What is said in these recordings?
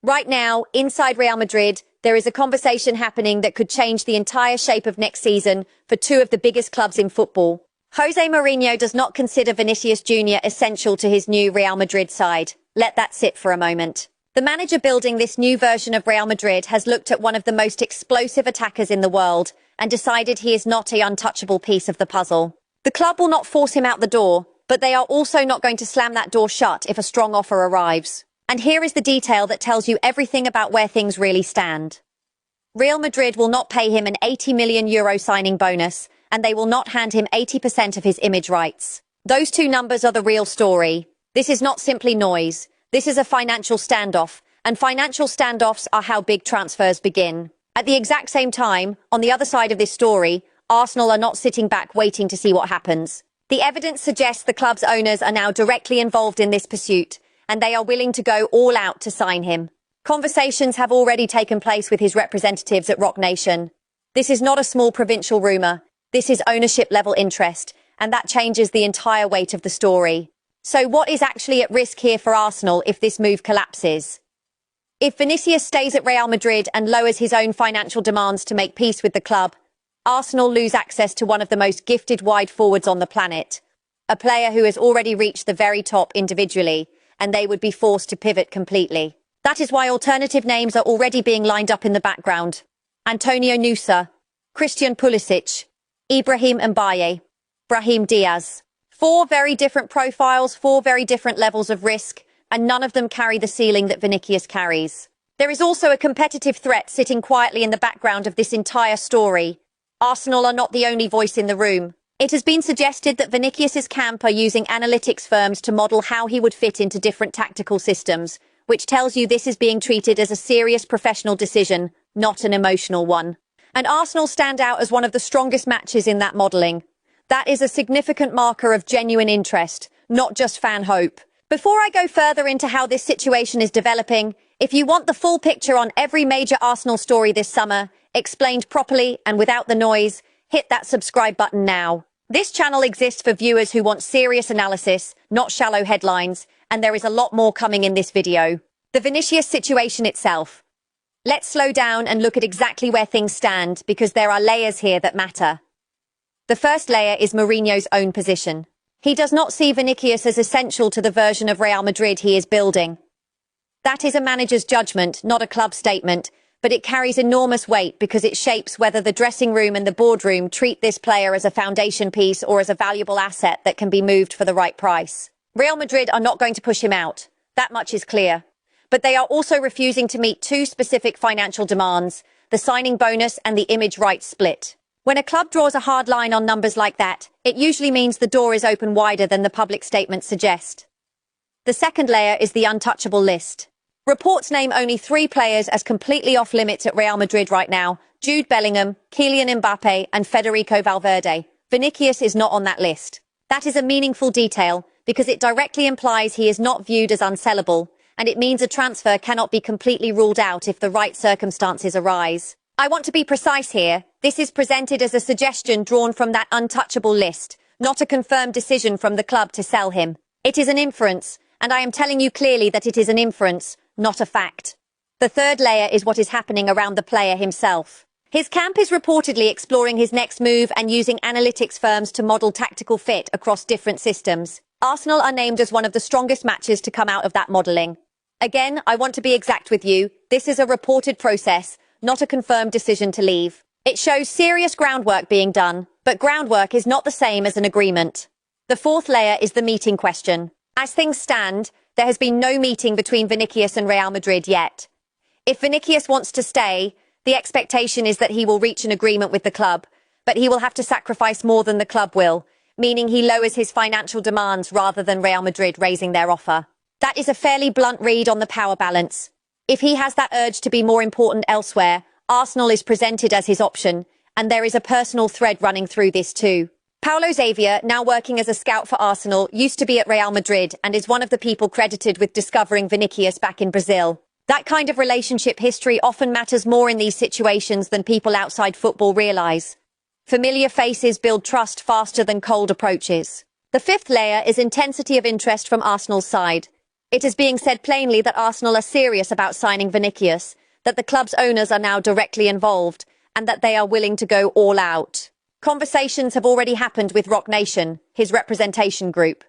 Right now, inside Real Madrid, there is a conversation happening that could change the entire shape of next season for two of the biggest clubs in football. Jose Mourinho does not consider Vinicius Jr. essential to his new Real Madrid side. Let that sit for a moment. The manager building this new version of Real Madrid has looked at one of the most explosive attackers in the world and decided he is not an untouchable piece of the puzzle. The club will not force him out the door, but they are also not going to slam that door shut if a strong offer arrives. And here is the detail that tells you everything about where things really stand. Real Madrid will not pay him an €80 million signing bonus, and they will not hand him 80% of his image rights. Those two numbers are the real story. This is not simply noise. This is a financial standoff, and financial standoffs are how big transfers begin. At the exact same time, on the other side of this story, Arsenal are not sitting back waiting to see what happens. The evidence suggests the club's owners are now directly involved in this pursuit, and they are willing to go all out to sign him. Conversations have already taken place with his representatives at Rock Nation. This is not a small provincial rumour. This is ownership-level interest, and that changes the entire weight of the story. So what is actually at risk here for Arsenal if this move collapses? If Vinicius stays at Real Madrid and lowers his own financial demands to make peace with the club, Arsenal lose access to one of the most gifted wide forwards on the planet, a player who has already reached the very top individually, and they would be forced to pivot completely. That is why alternative names are already being lined up in the background. Antonio Nusa, Christian Pulisic, Ibrahim Mbaye, Brahim Diaz. Four very different profiles, four very different levels of risk, and none of them carry the ceiling that Vinicius carries. There is also a competitive threat sitting quietly in the background of this entire story. Arsenal are not the only voice in the room. It has been suggested that Vinicius's camp are using analytics firms to model how he would fit into different tactical systems, which tells you this is being treated as a serious professional decision, not an emotional one. And Arsenal stand out as one of the strongest matches in that modelling. That is a significant marker of genuine interest, not just fan hope. Before I go further into how this situation is developing, if you want the full picture on every major Arsenal story this summer, explained properly and without the noise, hit that subscribe button now. This channel exists for viewers who want serious analysis, not shallow headlines, and there is a lot more coming in this video. The Vinicius situation itself. Let's slow down and look at exactly where things stand, because there are layers here that matter. The first layer is Mourinho's own position. He does not see Vinicius as essential to the version of Real Madrid he is building. That is a manager's judgment, not a club statement, but it carries enormous weight because it shapes whether the dressing room and the boardroom treat this player as a foundation piece or as a valuable asset that can be moved for the right price. Real Madrid are not going to push him out. That much is clear. But they are also refusing to meet two specific financial demands, the signing bonus and the image rights split. When a club draws a hard line on numbers like that, it usually means the door is open wider than the public statements suggest. The second layer is the untouchable list. Reports name only 3 players as completely off limits at Real Madrid right now: Jude Bellingham, Kylian Mbappe, and Federico Valverde. Vinicius is not on that list. That is a meaningful detail because it directly implies he is not viewed as unsellable, and it means a transfer cannot be completely ruled out if the right circumstances arise. I want to be precise here. This is presented as a suggestion drawn from that untouchable list, not a confirmed decision from the club to sell him. It is an inference, and I am telling you clearly that it is an inference, not a fact. The third layer is what is happening around the player himself. His camp is reportedly exploring his next move and using analytics firms to model tactical fit across different systems. Arsenal are named as one of the strongest matches to come out of that modelling. Again, I want to be exact with you. This is a reported process, not a confirmed decision to leave. It shows serious groundwork being done, but groundwork is not the same as an agreement. The fourth layer is the meeting question. As things stand, there has been no meeting between Vinicius and Real Madrid yet. If Vinicius wants to stay, the expectation is that he will reach an agreement with the club, but he will have to sacrifice more than the club will, meaning he lowers his financial demands rather than Real Madrid raising their offer. That is a fairly blunt read on the power balance. If he has that urge to be more important elsewhere, Arsenal is presented as his option, and there is a personal thread running through this too. Paulo Xavier, now working as a scout for Arsenal, used to be at Real Madrid and is one of the people credited with discovering Vinicius back in Brazil. That kind of relationship history often matters more in these situations than people outside football realise. Familiar faces build trust faster than cold approaches. The fifth layer is intensity of interest from Arsenal's side. It is being said plainly that Arsenal are serious about signing Vinicius, that the club's owners are now directly involved, and that they are willing to go all out. Conversations have already happened with Rock Nation, his representation group.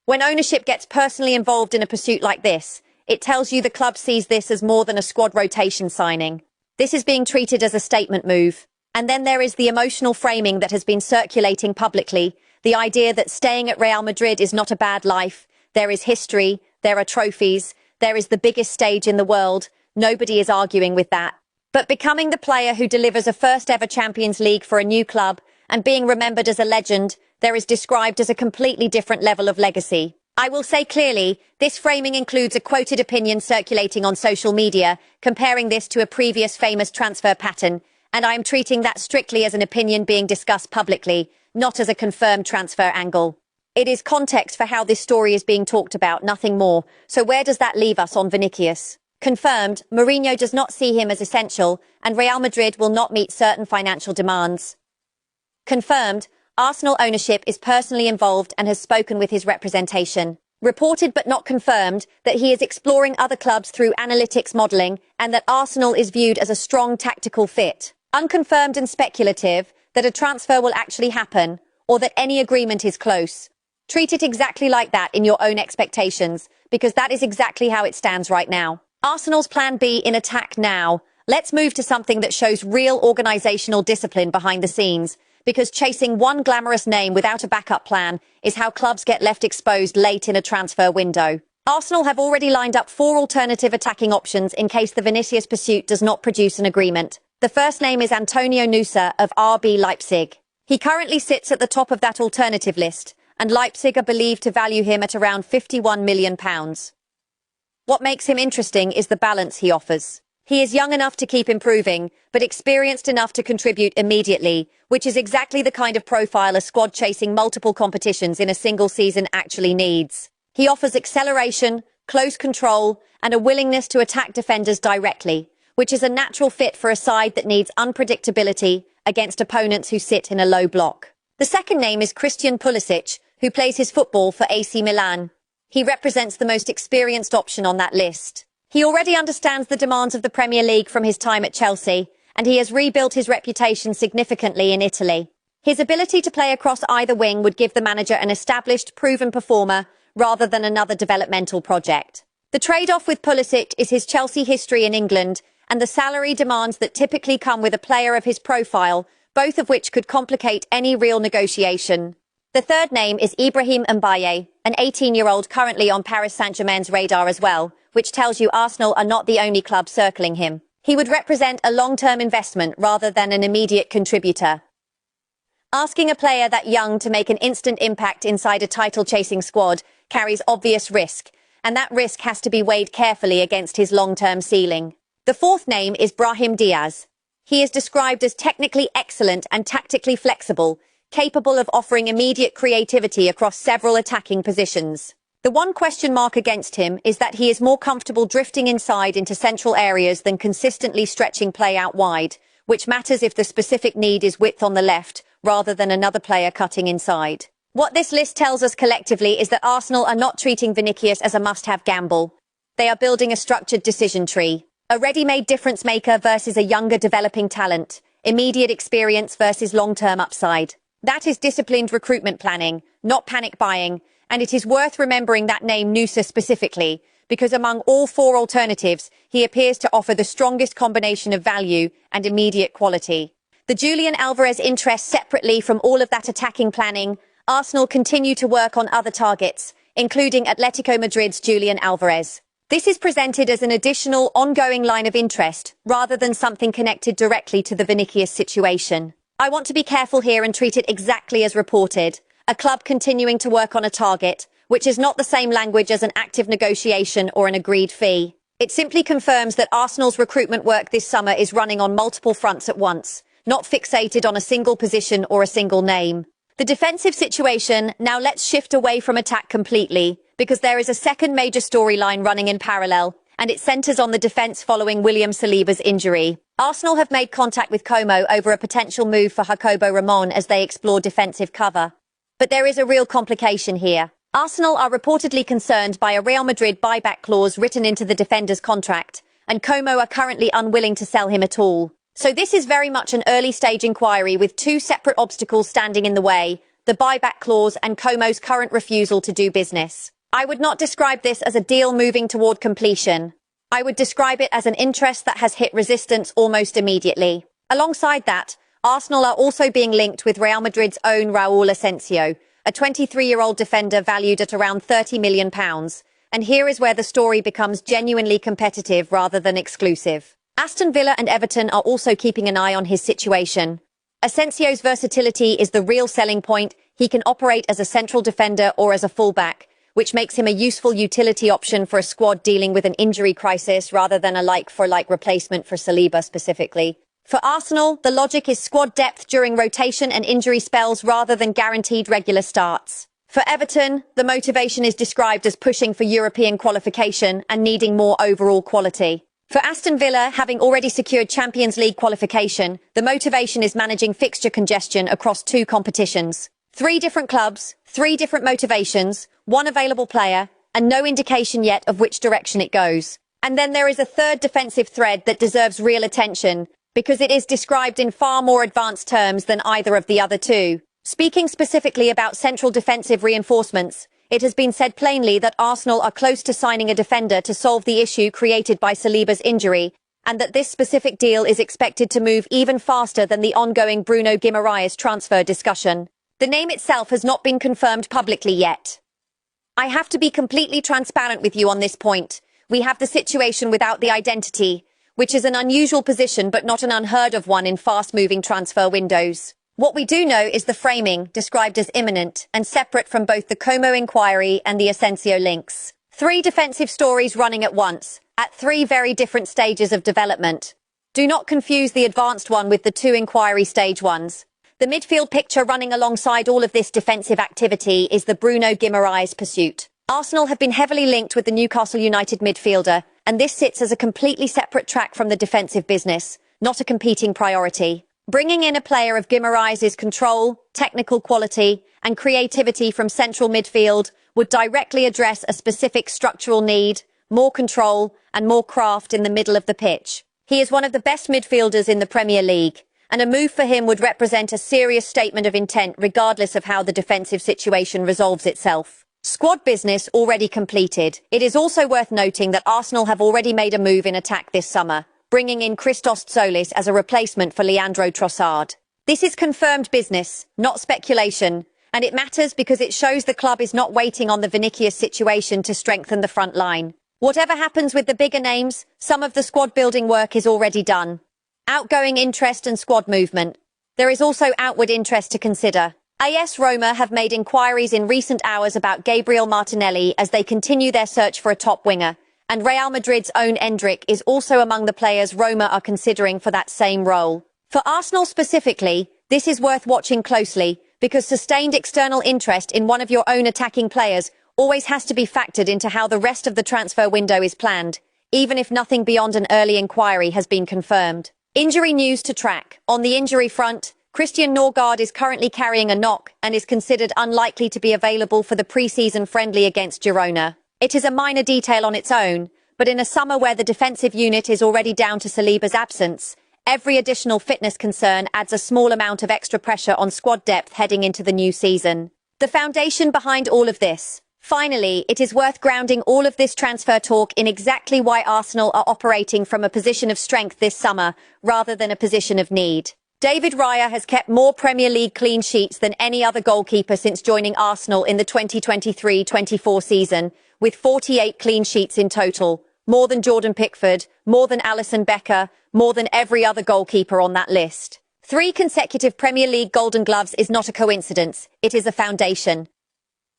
When ownership gets personally involved in a pursuit like this, it tells you the club sees this as more than a squad rotation signing. This is being treated as a statement move. And then there is the emotional framing that has been circulating publicly, the idea that staying at Real Madrid is not a bad life. There is history, there are trophies, there is the biggest stage in the world. Nobody is arguing with that. But becoming the player who delivers a first-ever Champions League for a new club and being remembered as a legend, there is described as a completely different level of legacy. I will say clearly, this framing includes a quoted opinion circulating on social media, comparing this to a previous famous transfer pattern, and I am treating that strictly as an opinion being discussed publicly, not as a confirmed transfer angle. It is context for how this story is being talked about, nothing more. So where does that leave us on Vinicius? Confirmed, Mourinho does not see him as essential, and Real Madrid will not meet certain financial demands. Confirmed, Arsenal ownership is personally involved and has spoken with his representation. Reported but not confirmed that he is exploring other clubs through analytics modelling and that Arsenal is viewed as a strong tactical fit. Unconfirmed and speculative that a transfer will actually happen or that any agreement is close. Treat it exactly like that in your own expectations, because that is exactly how it stands right now. Arsenal's plan B in attack now. Let's move to something that shows real organisational discipline behind the scenes, because chasing one glamorous name without a backup plan is how clubs get left exposed late in a transfer window. Arsenal have already lined up 4 alternative attacking options in case the Vinicius pursuit does not produce an agreement. The first name is Antonio Nusa of RB Leipzig. He currently sits at the top of that alternative list, and Leipzig are believed to value him at around £51 million. What makes him interesting is the balance he offers. He is young enough to keep improving, but experienced enough to contribute immediately, which is exactly the kind of profile a squad chasing multiple competitions in a single season actually needs. He offers acceleration, close control, and a willingness to attack defenders directly, which is a natural fit for a side that needs unpredictability against opponents who sit in a low block. The second name is Christian Pulisic, who plays his football for AC Milan. He represents the most experienced option on that list. He already understands the demands of the Premier League from his time at Chelsea, and he has rebuilt his reputation significantly in Italy. His ability to play across either wing would give the manager an established, proven performer rather than another developmental project. The trade-off with Pulisic is his Chelsea history in England and the salary demands that typically come with a player of his profile, both of which could complicate any real negotiation. The third name is Ibrahim Mbaye, an 18-year-old currently on Paris Saint-Germain's radar as well, which tells you Arsenal are not the only club circling him. He would represent a long-term investment rather than an immediate contributor. Asking a player that young to make an instant impact inside a title-chasing squad carries obvious risk, and that risk has to be weighed carefully against his long-term ceiling. The fourth name is Brahim Diaz. He is described as technically excellent and tactically flexible, capable of offering immediate creativity across several attacking positions. The one question mark against him is that he is more comfortable drifting inside into central areas than consistently stretching play out wide, which matters if the specific need is width on the left rather than another player cutting inside. What this list tells us collectively is that Arsenal are not treating Vinicius as a must-have gamble. They are building a structured decision tree. A ready-made difference maker versus a younger developing talent. Immediate experience versus long-term upside. That is disciplined recruitment planning, not panic buying, and it is worth remembering that name Nusa specifically, because among all 4 alternatives, he appears to offer the strongest combination of value and immediate quality. The Julian Alvarez interest separately from all of that attacking planning, Arsenal continue to work on other targets, including Atletico Madrid's Julian Alvarez. This is presented as an additional, ongoing line of interest, rather than something connected directly to the Vinicius situation. I want to be careful here and treat it exactly as reported. A club continuing to work on a target, which is not the same language as an active negotiation or an agreed fee. It simply confirms that Arsenal's recruitment work this summer is running on multiple fronts at once, not fixated on a single position or a single name. The defensive situation, now let's shift away from attack completely, because there is a second major storyline running in parallel, and it centres on the defence following William Saliba's injury. Arsenal have made contact with Como over a potential move for Jacobo Ramon as they explore defensive cover. But there is a real complication here. Arsenal are reportedly concerned by a Real Madrid buyback clause written into the defender's contract, and Como are currently unwilling to sell him at all. So this is very much an early-stage inquiry with two separate obstacles standing in the way, the buyback clause and Como's current refusal to do business. I would not describe this as a deal moving toward completion. I would describe it as an interest that has hit resistance almost immediately. Alongside that, Arsenal are also being linked with Real Madrid's own Raúl Asensio, a 23-year-old defender valued at around £30 million. And here is where the story becomes genuinely competitive rather than exclusive. Aston Villa and Everton are also keeping an eye on his situation. Asensio's versatility is the real selling point. He can operate as a central defender or as a fullback, which makes him a useful utility option for a squad dealing with an injury crisis rather than a like-for-like replacement for Saliba specifically. For Arsenal, the logic is squad depth during rotation and injury spells rather than guaranteed regular starts. For Everton, the motivation is described as pushing for European qualification and needing more overall quality. For Aston Villa, having already secured Champions League qualification, the motivation is managing fixture congestion across two competitions. 3 different clubs, 3 different motivations, 1 available player, and no indication yet of which direction it goes. And then there is a third defensive thread that deserves real attention, because it is described in far more advanced terms than either of the other two. Speaking specifically about central defensive reinforcements, it has been said plainly that Arsenal are close to signing a defender to solve the issue created by Saliba's injury, and that this specific deal is expected to move even faster than the ongoing Bruno Guimaraes transfer discussion. The name itself has not been confirmed publicly yet. I have to be completely transparent with you on this point. We have the situation without the identity, which is an unusual position but not an unheard of one in fast-moving transfer windows. What we do know is the framing, described as imminent, and separate from both the Como inquiry and the Asensio links. 3 defensive stories running at once, at 3 very different stages of development. Do not confuse the advanced one with the 2 inquiry stage ones. The midfield picture running alongside all of this defensive activity is the Bruno Guimaraes pursuit. Arsenal have been heavily linked with the Newcastle United midfielder, and this sits as a completely separate track from the defensive business, not a competing priority. Bringing in a player of Guimaraes' control, technical quality, and creativity from central midfield would directly address a specific structural need, more control, and more craft in the middle of the pitch. He is one of the best midfielders in the Premier League, and a move for him would represent a serious statement of intent regardless of how the defensive situation resolves itself. Squad business already completed. It is also worth noting that Arsenal have already made a move in attack this summer, bringing in Christos Tsolis as a replacement for Leandro Trossard. This is confirmed business, not speculation, and it matters because it shows the club is not waiting on the Vinicius situation to strengthen the front line. Whatever happens with the bigger names, some of the squad building work is already done. Outgoing interest and squad movement. There is also outward interest to consider. AS Roma have made inquiries in recent hours about Gabriel Martinelli as they continue their search for a top winger. And Real Madrid's own Endrick is also among the players Roma are considering for that same role. For Arsenal specifically, this is worth watching closely, because sustained external interest in one of your own attacking players always has to be factored into how the rest of the transfer window is planned, even if nothing beyond an early inquiry has been confirmed. Injury news to track. On the injury front, Christian Norgard is currently carrying a knock and is considered unlikely to be available for the pre-season friendly against Girona. It is a minor detail on its own, but in a summer where the defensive unit is already down to Saliba's absence, every additional fitness concern adds a small amount of extra pressure on squad depth heading into the new season. The foundation behind all of this. Finally, it is worth grounding all of this transfer talk in exactly why Arsenal are operating from a position of strength this summer, rather than a position of need. David Raya has kept more Premier League clean sheets than any other goalkeeper since joining Arsenal in the 2023-24 season, with 48 clean sheets in total, more than Jordan Pickford, more than Alisson Becker, more than every other goalkeeper on that list. 3 consecutive Premier League Golden Gloves is not a coincidence, it is a foundation.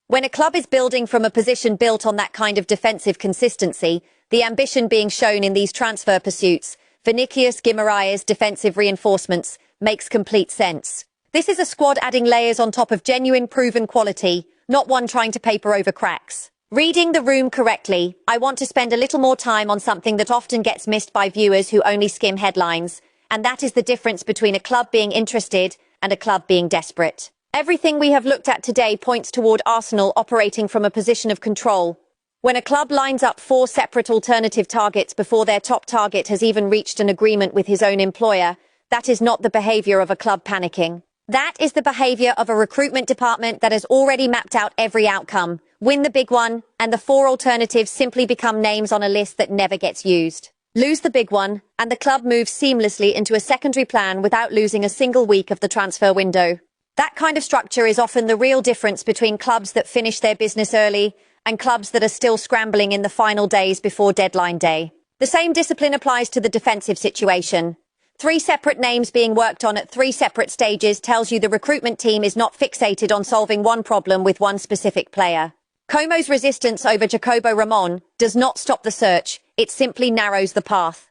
When a club is building from a position built on that kind of defensive consistency, the ambition being shown in these transfer pursuits, Vinicius, Guimaraes, defensive reinforcements, makes complete sense. This is a squad adding layers on top of genuine proven quality, not one trying to paper over cracks. Reading the room correctly, I want to spend a little more time on something that often gets missed by viewers who only skim headlines, and that is the difference between a club being interested and a club being desperate. Everything we have looked at today points toward Arsenal operating from a position of control. When a club lines up 4 separate alternative targets before their top target has even reached an agreement with his own employer, that is not the behavior of a club panicking. That is the behavior of a recruitment department that has already mapped out every outcome, win the big one, and the 4 alternatives simply become names on a list that never gets used. Lose the big one, and the club moves seamlessly into a secondary plan without losing a single week of the transfer window. That kind of structure is often the real difference between clubs that finish their business early and clubs that are still scrambling in the final days before deadline day. The same discipline applies to the defensive situation. 3 separate names being worked on at 3 separate stages tells you the recruitment team is not fixated on solving one problem with one specific player. Como's resistance over Jacobo Ramon does not stop the search, it simply narrows the path.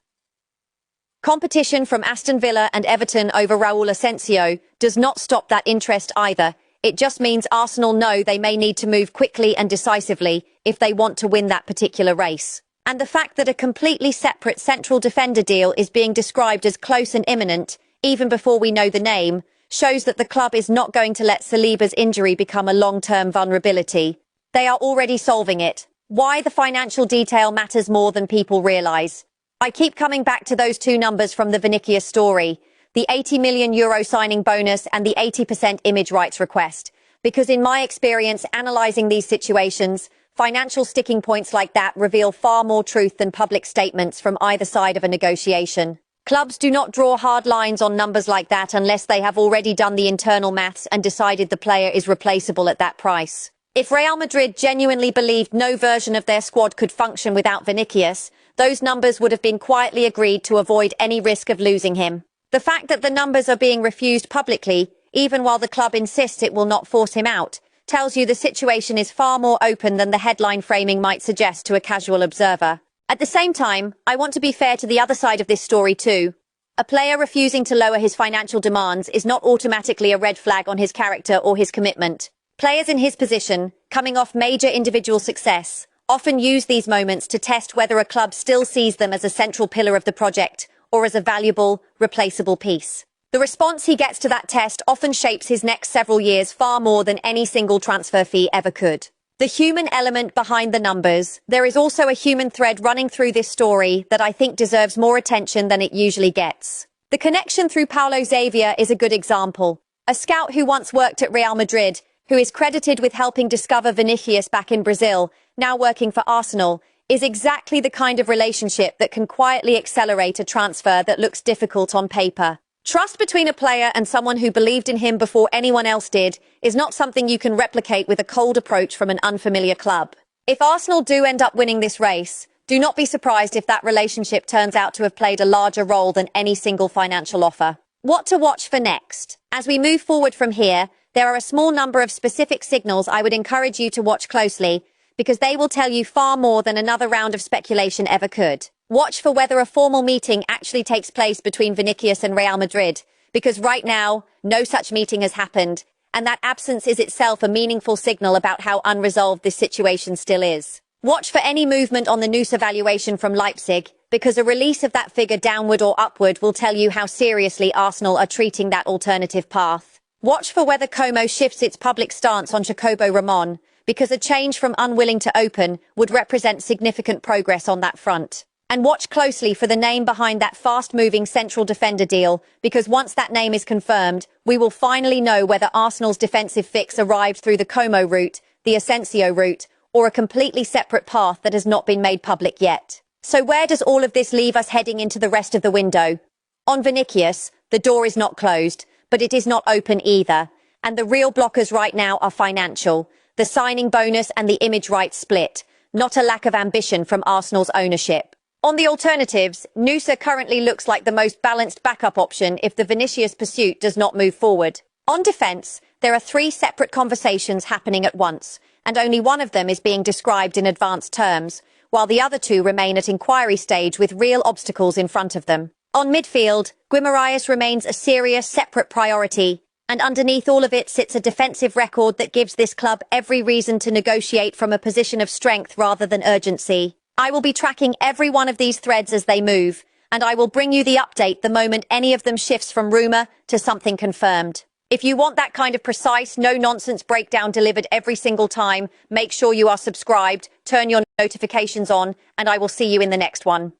Competition from Aston Villa and Everton over Raul Asensio does not stop that interest either. It just means Arsenal know they may need to move quickly and decisively if they want to win that particular race. And the fact that a completely separate central defender deal is being described as close and imminent, even before we know the name, shows that the club is not going to let Saliba's injury become a long-term vulnerability. They are already solving it. Why the financial detail matters more than people realise. I keep coming back to those 2 numbers from the Vinicius story, the €80 million signing bonus and the 80% image rights request, because in my experience analysing these situations, financial sticking points like that reveal far more truth than public statements from either side of a negotiation. Clubs do not draw hard lines on numbers like that unless they have already done the internal maths and decided the player is replaceable at that price. If Real Madrid genuinely believed no version of their squad could function without Vinicius, those numbers would have been quietly agreed to avoid any risk of losing him. The fact that the numbers are being refused publicly, even while the club insists it will not force him out, tells you the situation is far more open than the headline framing might suggest to a casual observer. At the same time, I want to be fair to the other side of this story too. A player refusing to lower his financial demands is not automatically a red flag on his character or his commitment. Players in his position, coming off major individual success, often use these moments to test whether a club still sees them as a central pillar of the project or as a valuable, replaceable piece. The response he gets to that test often shapes his next several years far more than any single transfer fee ever could. The human element behind the numbers, there is also a human thread running through this story that I think deserves more attention than it usually gets. The connection through Paulo Xavier is a good example. A scout who once worked at Real Madrid, who is credited with helping discover Vinicius back in Brazil, now working for Arsenal, is exactly the kind of relationship that can quietly accelerate a transfer that looks difficult on paper. Trust between a player and someone who believed in him before anyone else did is not something you can replicate with a cold approach from an unfamiliar club. If Arsenal do end up winning this race, do not be surprised if that relationship turns out to have played a larger role than any single financial offer. What to watch for next? As we move forward from here, there are a small number of specific signals I would encourage you to watch closely, because they will tell you far more than another round of speculation ever could. Watch for whether a formal meeting actually takes place between Vinicius and Real Madrid, because right now, no such meeting has happened, and that absence is itself a meaningful signal about how unresolved this situation still is. Watch for any movement on the Nusa valuation from Leipzig, because a release of that figure downward or upward will tell you how seriously Arsenal are treating that alternative path. Watch for whether Como shifts its public stance on Jacobo Ramon, because a change from unwilling to open would represent significant progress on that front. And watch closely for the name behind that fast-moving central defender deal, because once that name is confirmed, we will finally know whether Arsenal's defensive fix arrived through the Como route, the Asensio route, or a completely separate path that has not been made public yet. So where does all of this leave us heading into the rest of the window? On Vinicius, the door is not closed, but it is not open either. And the real blockers right now are financial, the signing bonus and the image rights split, not a lack of ambition from Arsenal's ownership. On the alternatives, Nusa currently looks like the most balanced backup option if the Vinicius pursuit does not move forward. On defence, there are 3 separate conversations happening at once, and only one of them is being described in advanced terms, while the other 2 remain at inquiry stage with real obstacles in front of them. On midfield, Guimaraes remains a serious, separate priority, and underneath all of it sits a defensive record that gives this club every reason to negotiate from a position of strength rather than urgency. I will be tracking every one of these threads as they move, and I will bring you the update the moment any of them shifts from rumour to something confirmed. If you want that kind of precise, no-nonsense breakdown delivered every single time, make sure you are subscribed, turn your notifications on, and I will see you in the next one.